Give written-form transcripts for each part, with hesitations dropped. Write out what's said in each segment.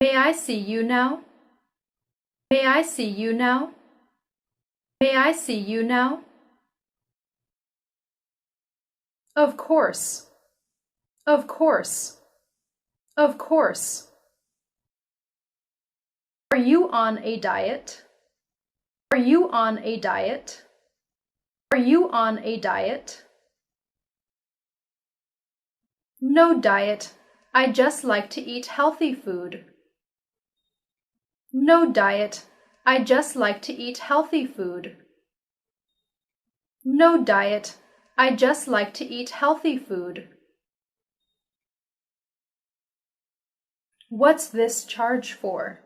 May I see you now? May I see you now? May I see you now? Of course. Of course. Of course. Are you on a diet? Are you on a diet? Are you on a diet? No diet. I just like to eat healthy food. No diet. I just like to eat healthy food. No diet. I just like to eat healthy food. What's this charge for?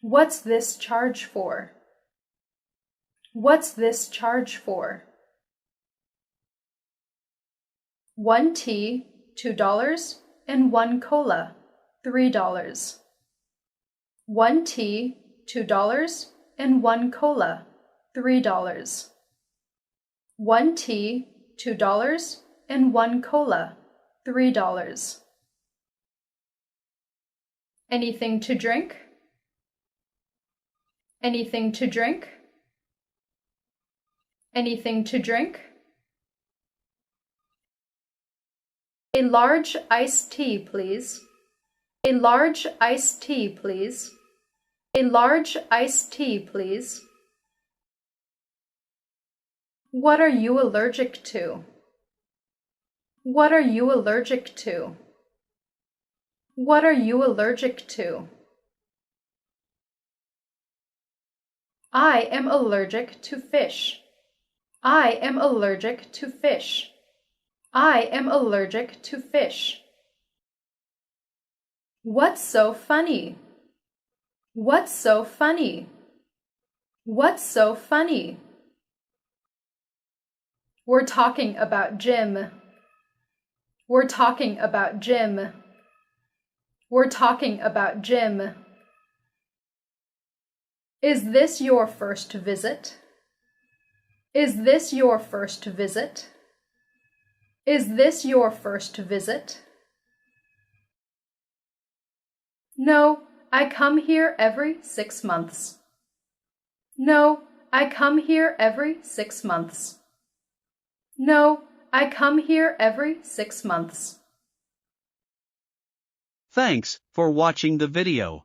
What's this charge for? What's this charge for? 1 tea, $2, and 1 cola, $3. 1 tea, $2, and 1 cola, $3. 1 tea, $2, and 1 cola, $3. Anything to drink? Anything to drink? Anything to drink? A large iced tea, please. A large iced tea, please. A large iced tea, please. What are you allergic to? What are you allergic to? What are you allergic to? I am allergic to fish. I am allergic to fish. I am allergic to fish. What's so funny? What's so funny? What's so funny? We're talking about Jim. We're talking about Jim. We're talking about Jim. Is this your first visit? Is this your first visit? Is this your first visit? No, I come here every 6 months. No, I come here every 6 months. No, I come here every 6 months. Thanks for watching the video.